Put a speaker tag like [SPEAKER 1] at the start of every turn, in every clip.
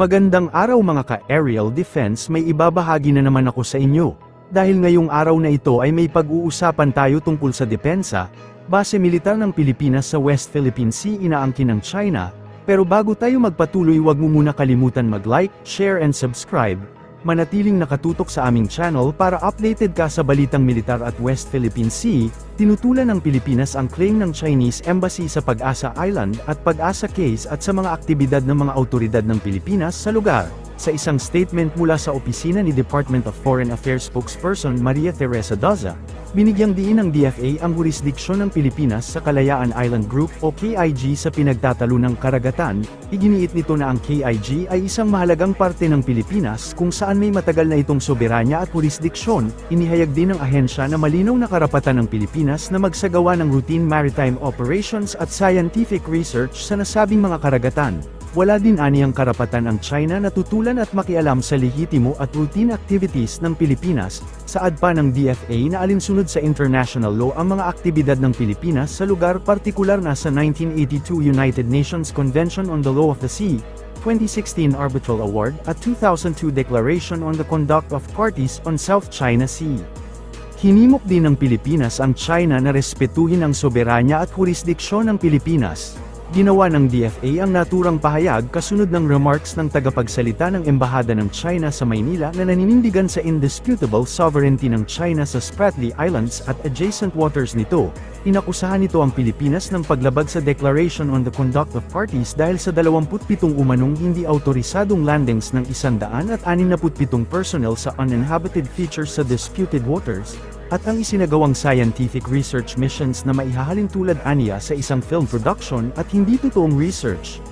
[SPEAKER 1] Magandang araw mga ka-aerial defense, may ibabahagi na naman ako sa inyo. Dahil ngayong araw na ito ay may pag-uusapan tayo tungkol sa depensa, base militar ng Pilipinas sa West Philippine Sea inaangkin ng China, pero bago tayo magpatuloy huwag mo muna kalimutan mag-like, share and subscribe. Manatiling nakatutok sa aming channel para updated ka sa balitang militar at West Philippine Sea. Tinutulan ng Pilipinas ang claim ng Chinese Embassy sa Pag-asa Island at Pag-asa Case at sa mga aktibidad ng mga autoridad ng Pilipinas sa lugar. Sa isang statement mula sa opisina ni Department of Foreign Affairs spokesperson Maria Teresa Daza, binigyang diin ng DFA ang jurisdiksyon ng Pilipinas sa Kalayaan Island Group o KIG sa pinagtatalunang karagatan. Iginiit nito na ang KIG ay isang mahalagang parte ng Pilipinas kung saan may matagal na itong soberanya at jurisdiksyon. Inihayag din ng ahensya na malinaw na karapatan ng Pilipinas na magsagawa ng routine maritime operations at scientific research sa nasabing mga karagatan. Wala din aniyang karapatan ang China na tutulan at makialam sa lehitimo at routine activities ng Pilipinas. Saad pa ng DFA na alinsunod sa international law ang mga aktibidad ng Pilipinas sa lugar, partikular na sa 1982 United Nations Convention on the Law of the Sea, 2016 Arbitral Award at 2002 Declaration on the Conduct of Parties on South China Sea. Hinimok din ng Pilipinas ang China na respetuhin ang soberanya at jurisdiksyon ng Pilipinas. Ginawa ng DFA ang naturang pahayag kasunod ng remarks ng tagapagsalita ng Embahada ng China sa Maynila na naninindigan sa indisputable sovereignty ng China sa Spratly Islands at adjacent waters nito. Inakusahan nito ang Pilipinas ng paglabag sa Declaration on the Conduct of Parties dahil sa 27 umanong hindi autorisadong landings ng 167 personnel sa uninhabited features sa disputed waters, at ang isinagawang scientific research missions na maihahalin tulad aniya sa isang film production at hindi totoong research.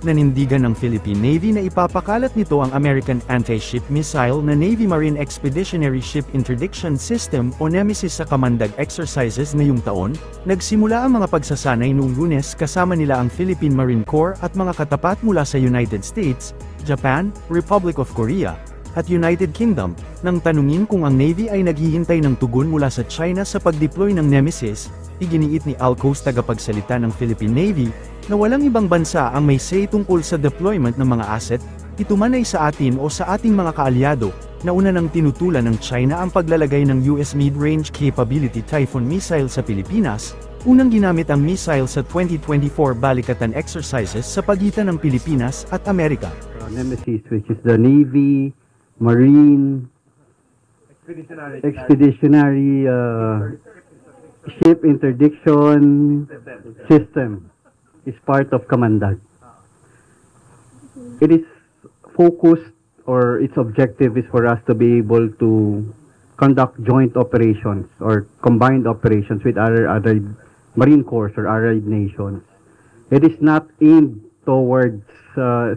[SPEAKER 1] Nanindigan ng Philippine Navy na ipapakalat nito ang American Anti-Ship Missile na Navy Marine Expeditionary Ship Interdiction System o Nemesis sa Kamandag exercises ngayong taon. Nagsimula ang mga pagsasanay noong Lunes kasama nila ang Philippine Marine Corps at mga katapat mula sa United States, Japan, Republic of Korea, at United Kingdom, nang tanungin kung ang Navy ay naghihintay ng tugon mula sa China sa pag-deploy ng Nemesis. Iginiit ni Al Coast, tagapagsalita ng Philippine Navy, na walang ibang bansa ang may say tungkol sa deployment ng mga asset, ito man ay sa atin o sa ating mga kaalyado. Nauna nang tinutulan ng China ang paglalagay ng US Mid-Range Capability Typhoon missile sa Pilipinas. Unang ginamit ang missile sa 2024 balikatan exercises sa pagitan ng Pilipinas at Amerika.
[SPEAKER 2] Nemesis, which is the Navy Marine Expeditionary Ship Interdiction System, is part of Kamandag. It is focused, or its objective is for us to be able to conduct joint operations or combined operations with other Marine Corps or allied nations. It is not aimed towards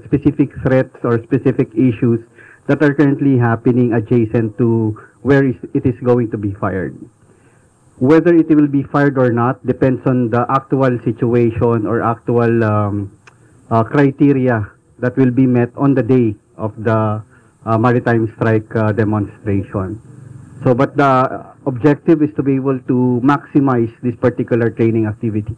[SPEAKER 2] specific threats or specific issues that are currently happening adjacent to where it is going to be fired. Whether it will be fired or not depends on the actual situation or actual criteria that will be met on the day of the maritime strike demonstration. So, but the objective is to be able to maximize this particular training activity.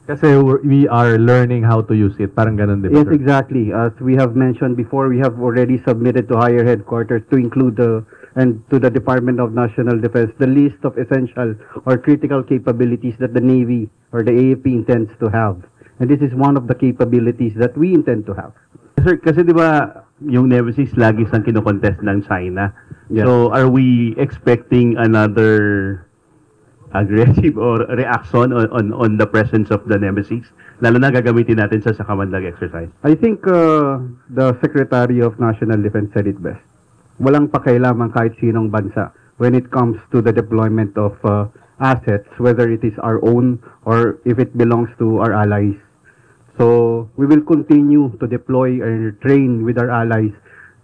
[SPEAKER 3] Kasi we are learning how to use it. Parang ganun, di ba?
[SPEAKER 2] Yes, exactly. As we have mentioned before, we have already submitted to higher headquarters to include and to the Department of National Defense the list of essential or critical capabilities that the Navy or the AFP intends to have. And this is one of the capabilities that we intend to have.
[SPEAKER 4] Sir, kasi di ba yung Nemesis lagi sang kinokontest ng China.
[SPEAKER 2] Yes.
[SPEAKER 4] So are we expecting another aggressive or reaction on the presence of the Nemesis, lalo na gagamitin natin sa Kamandag exercise?
[SPEAKER 2] I think the Secretary of National Defense said it best. Walang pakialam kahit sinong bansa when it comes to the deployment of assets, whether it is our own or if it belongs to our allies. So we will continue to deploy or train with our allies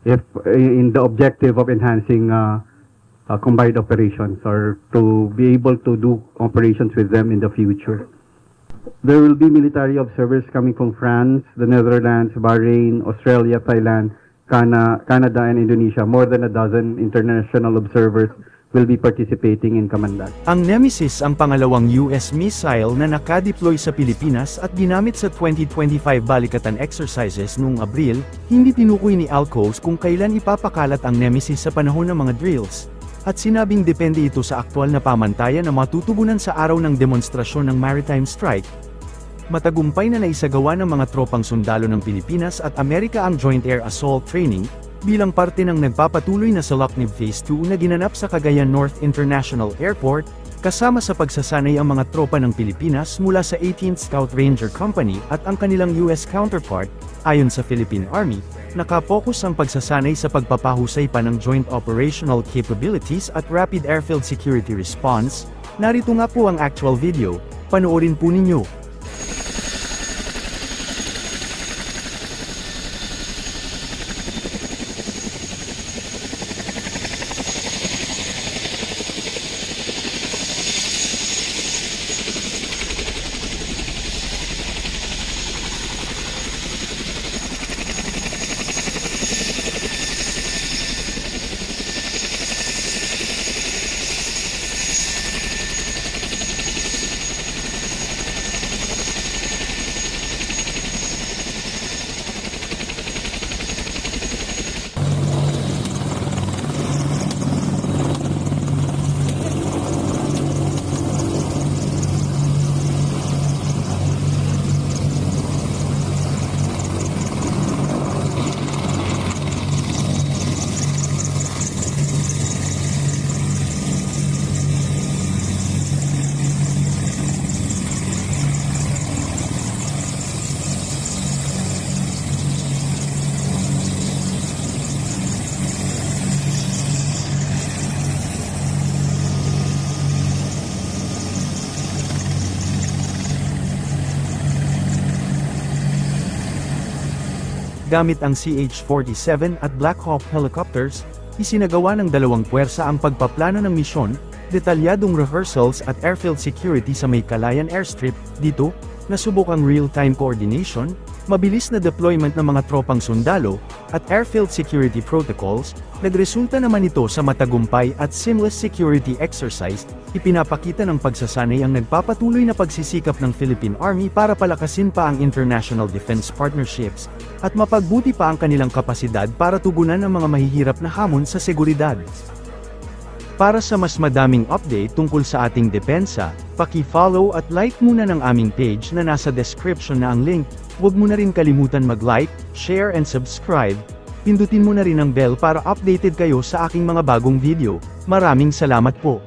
[SPEAKER 2] if in the objective of enhancing combined operations or to be able to do operations with them in the future. There will be military observers coming from France, the Netherlands, Bahrain, Australia, Thailand, Canada, and Indonesia. More than a dozen international observers will be participating in Kamandag.
[SPEAKER 1] Ang Nemesis ang pangalawang US missile na nakadeploy sa Pilipinas at ginamit sa 2025 balikatan exercises noong Abril. Hindi tinukoy ni Alcos kung kailan ipapakalat ang Nemesis sa panahon ng mga drills. At sinabing depende ito sa aktwal na pamantayan na matutugunan sa araw ng demonstrasyon ng maritime strike. Matagumpay na naisagawa ng mga tropang sundalo ng Pilipinas at Amerika ang Joint Air Assault Training, bilang parte ng nagpapatuloy na Salaknib Phase 2 na ginanap sa Cagayan North International Airport, kasama sa pagsasanay ang mga tropa ng Pilipinas mula sa 18th Scout Ranger Company at ang kanilang US counterpart. Ayon sa Philippine Army, nakapokus ang pagsasanay sa pagpapahusay pa ng joint operational capabilities at rapid airfield security response. Narito nga po ang actual video, panoorin po ninyo. Gamit ang CH-47 at Black Hawk helicopters, isinagawa ng dalawang puwersa ang pagpaplano ng misyon, detalyadong rehearsals at airfield security sa may Calayan Airstrip. Dito, nasubok ang real-time coordination, mabilis na deployment ng mga tropang sundalo, at airfield security protocols. Nagresulta naman ito sa matagumpay at seamless security exercise. Ipinapakita ng pagsasanay ang nagpapatuloy na pagsisikap ng Philippine Army para palakasin pa ang international defense partnerships, at mapagbuti pa ang kanilang kapasidad para tugunan ang mga mahihirap na hamon sa seguridad. Para sa mas madaming update tungkol sa ating depensa, paki-follow at like muna ng aming page na nasa description na ang link. Huwag mo na rin kalimutan mag-like, share and subscribe. Pindutin mo na rin ang bell para updated kayo sa aking mga bagong video. Maraming salamat po.